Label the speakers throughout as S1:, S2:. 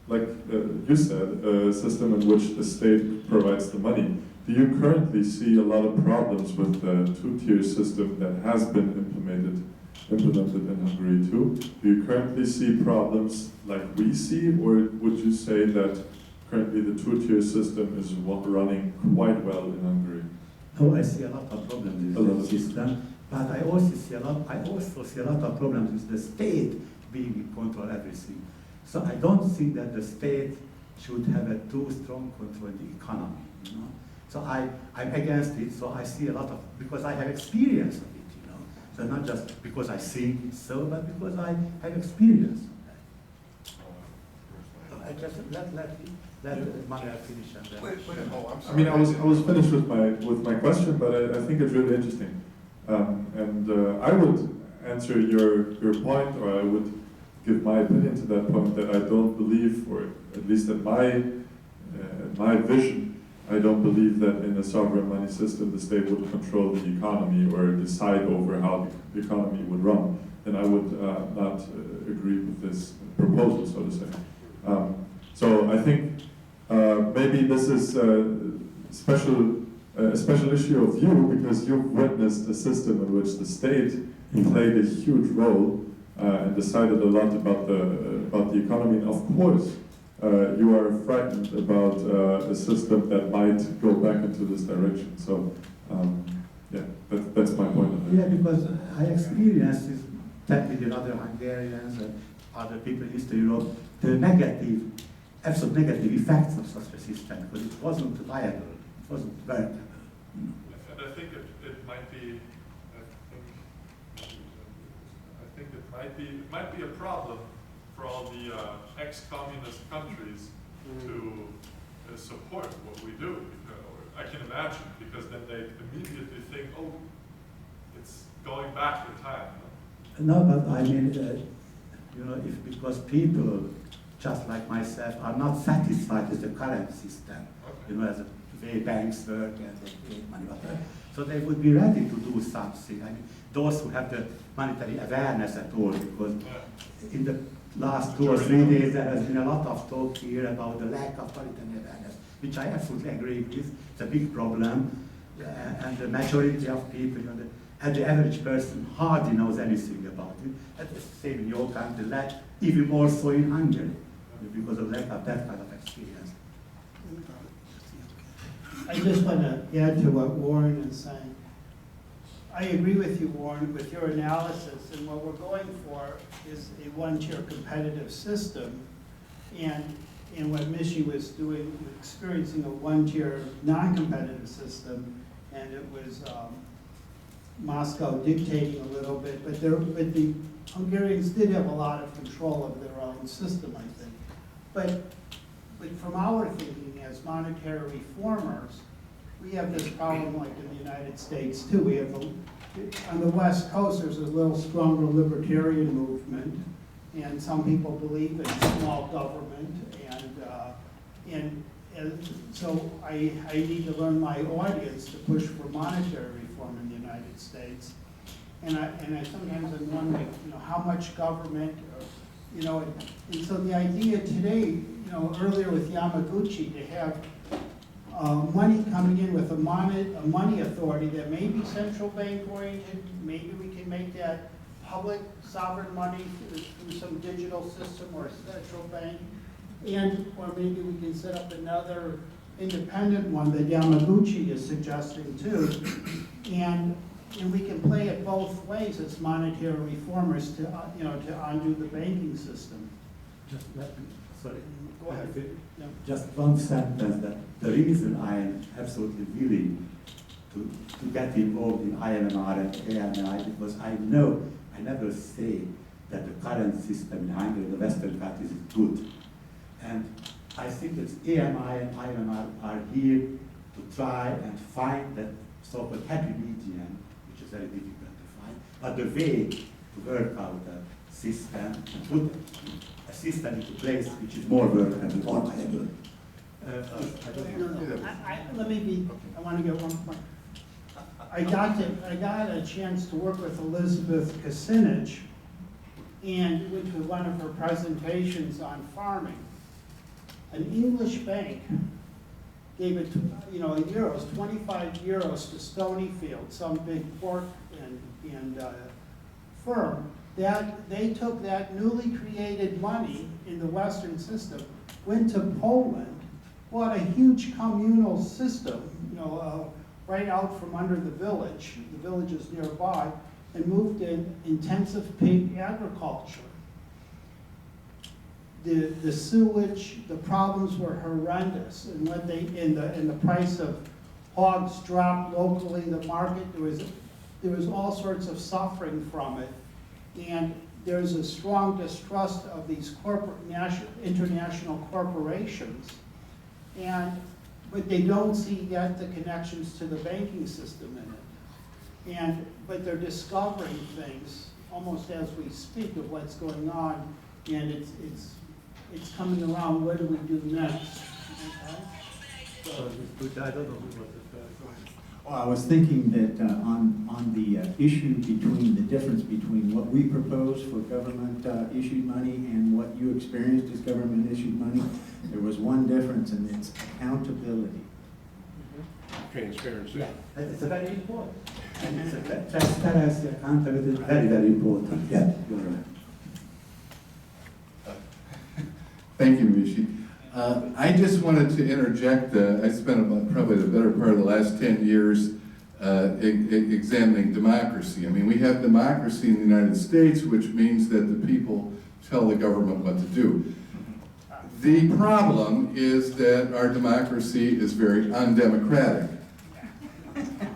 S1: like you said, a system in which the state provides the money. Do you currently see a lot of problems with the two-tier system that has been implemented in Hungary too? Do you currently see problems like we see, or would you say that currently the two-tier system is running quite well in Hungary?
S2: No, I see a lot of problems with the system, but I also see a lot of problems with the state being in control of everything. So I don't think that the state should have a too strong control in the economy. You know? So I'm against it. So I see a lot of, because I have experience of it. You know, so not just because I think it's so, but because I have experience of that. So I just let Manuel finish and then.
S1: I mean, I was finished with my question, but I think it's really interesting, and I would answer your point, or I would give my opinion to that point, that I don't believe, or at least at my vision, I don't believe that in a sovereign money system the state would control the economy or decide over how the economy would run. Then I would not agree with this proposal, so to say. So I think maybe this is a special issue of you, because you've witnessed a system in which the state played a huge role and decided a lot about the economy. And of course, you are frightened about a system that might go back into this direction. So, yeah, that's my point of it.
S2: Yeah, because I experienced this that with the other Hungarians and other people in Eastern Europe, the absolute negative effects of such a system, because it wasn't viable, it wasn't workable.
S1: And I think it might be, it might be a problem for all the ex-communist countries to support what we do. I can imagine, because then they immediately think, oh, it's going back in time.
S2: No, but I mean, you know, because people, just like myself, are not satisfied with the current system, okay. You know, as the way banks work and they create money, whatever. So they would be ready to do something. I mean, those who have the monetary awareness at all, because in the last 2 or 3 days there has been a lot of talk here about the lack of monetary awareness, which I absolutely agree with. It's a big problem, and the majority of people, you know, and the average person hardly knows anything about it. That's the same in your country, even more so in Hungary, because of lack of that kind of experience.
S3: I just want to add to what Warren is saying. I agree with you, Warren, with your analysis, and what we're going for is a one-tier competitive system, and what Mishi was doing, experiencing a one-tier non-competitive system, and it was Moscow dictating a little bit, but the Hungarians did have a lot of control of their own system, I think. But from our thinking as monetary reformers, we have this problem like in the United States too. We have on the West Coast, there's a little stronger libertarian movement, and some people believe in small government, and so I need to learn my audience to push for monetary reform in the United States. And I sometimes I'm wondering, you know, how much government, or, you know, and so the idea today, you know, earlier with Yamaguchi, to have money coming in with a money authority that may be central bank oriented, maybe we can make that public sovereign money through some digital system or central bank, or maybe we can set up another independent one that Yamaguchi is suggesting too, and we can play it both ways as monetary reformers to to undo the banking system.
S2: Just let me, sorry.
S3: Go ahead. Yeah.
S2: Just one sentence, that the reason I am absolutely willing to get involved in IMMR and AMI, because I know, I never say that the current system in Hungary, the Western countries, is good. And I think that AMI and IMMR are here to try and find that so-called happy medium, which is very difficult to find, but the way to work out a system, and put a system into place which is more workable, more viable.
S3: Let me be, I want to get one point. I got a chance to work with Elizabeth Kucinich, and which was one of her presentations on farming. An English bank gave it, euros, 25 euros to Stonyfield, some big pork and firm, that they took that newly created money in the Western system, went to Poland, bought a huge communal system, right out from under the villages nearby, and moved in intensive pig agriculture. The sewage, the problems were horrendous, and the price of hogs dropped locally. The market, there was all sorts of suffering from it, and there's a strong distrust of these international corporations, but they don't see yet the connections to the banking system in it, but they're discovering things almost as we speak of what's going on, and it's coming around. What do we do next? Okay?
S2: I don't know who was the first one.
S4: Well, I was thinking that on the issue between the difference between what we propose for government issued money and what you experienced as government issued money, there was one difference, and it's accountability.
S5: Transparency.
S2: Yeah, it's a very important. And it's transparency, accountability is very, very important. Yeah, you're right.
S6: Thank you, Mishi. I just wanted to interject. I spent probably the better part of the last 10 years examining democracy. I mean, we have democracy in the United States, which means that the people tell the government what to do. The problem is that our democracy is very undemocratic.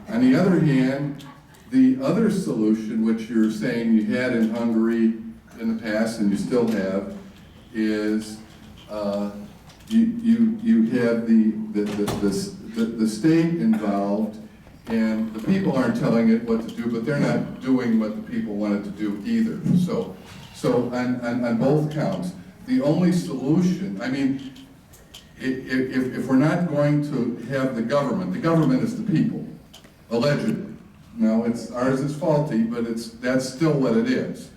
S6: On the other hand, the other solution, which you're saying you had in Hungary in the past and you still have, is you have the state involved, and the people aren't telling it what to do, but they're not doing what the people want it to do either. So on both counts, the only solution, I mean, if we're not going to have the government is the people, allegedly. Now, ours is faulty, but that's still what it is.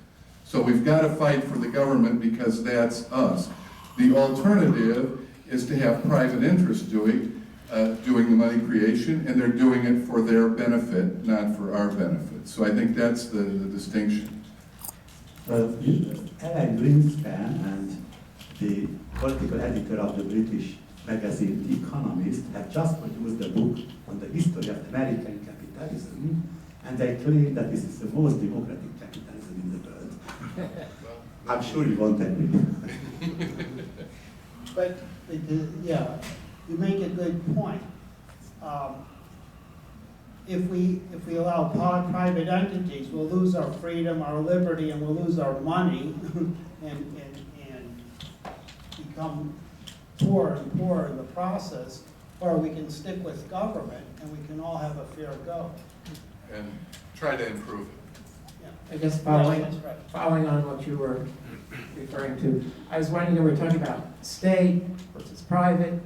S6: So we've got to fight for the government because that's us. The alternative is to have private interests doing the money creation, and they're doing it for their benefit, not for our benefit. So I think that's the distinction.
S2: Alan Greenspan and the political editor of the British magazine The Economist have just produced a book on the history of American capitalism, and they claim that this is the most democratic capitalism in the world. I'm sure you won't agree.
S3: But, yeah, you make a good point. If we allow private entities, we'll lose our freedom, our liberty, and we'll lose our money, and become poorer and poorer in the process. Or we can stick with government, and we can all have a fair go.
S6: And try to improve it.
S3: Yeah.
S7: I guess
S3: Yeah, that's right.
S7: following on what you were referring to, I was wondering, we were talking about state versus private,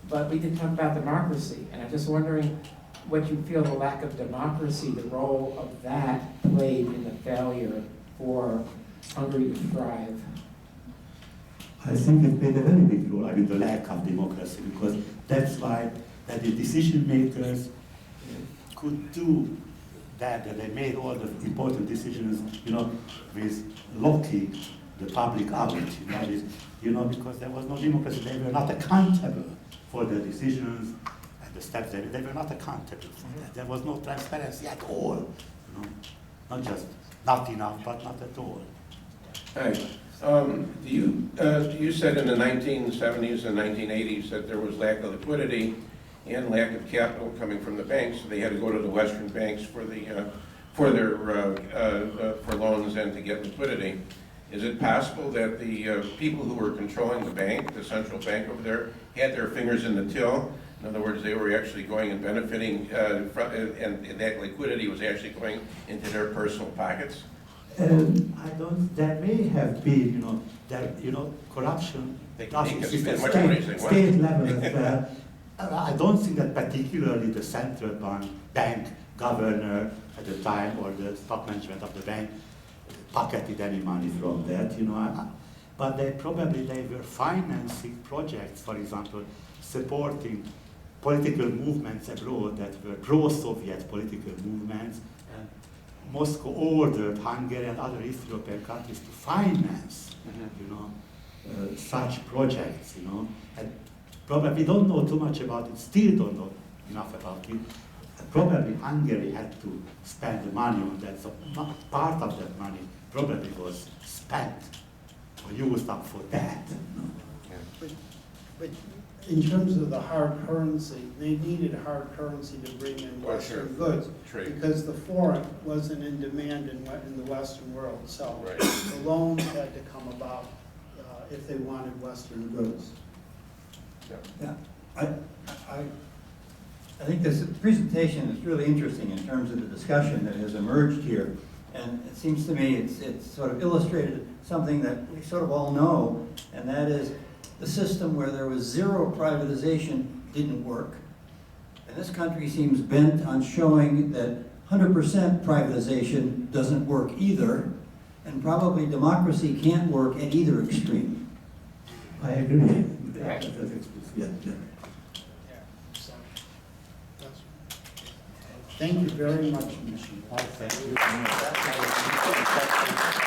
S7: but we didn't talk about democracy, and I'm just wondering what you feel the lack of democracy, the role of that played in the failure for Hungary to thrive.
S2: I think it played a very big role, the lack of democracy, because that's why that the decision makers could do that they made all the important decisions, with locking the public out, because there was no democracy. They were not accountable for the decisions and the steps. They were not accountable for that. There was no transparency at all. Not just not enough, but not at all.
S5: Hi. You said in the 1970s and 1980s that there was lack of liquidity and lack of capital coming from the banks, so they had to go to the Western banks for loans and to get liquidity. Is it possible that the people who were controlling the bank, the central bank over there, had their fingers in the till? In other words, they were actually going and benefiting, and that liquidity was actually going into their personal pockets?
S2: There may have been, corruption.
S5: They can spend much
S2: state,
S5: money as they want.
S2: state level as well. I don't think that particularly the central bank governor at the time or the stock management of the bank pocketed any money from that. but they were financing projects, for example, supporting political movements abroad that were pro-Soviet political movements, and Moscow ordered Hungary and other East European countries to finance, such projects, and probably don't know too much about it, still don't know enough about it. Probably Hungary had to spend the money on that, so part of that money probably was spent or used up for that.
S3: But in terms of the hard currency, they needed hard currency to bring in
S5: Well,
S3: Western
S5: sure.
S3: goods.
S5: Trade.
S3: Because the foreign wasn't in demand in the Western world. So
S5: Right.
S3: the loans had to come about if they wanted Western goods.
S8: Yeah, I think this presentation is really interesting in terms of the discussion that has emerged here. And it seems to me it's sort of illustrated something that we sort of all know, and that is the system where there was zero privatization didn't work. And this country seems bent on showing that 100% privatization doesn't work either, and probably democracy can't work at either extreme.
S2: I agree.
S7: Right.
S2: Yeah.
S3: So, thank you very much, Michelle.
S2: Thank you.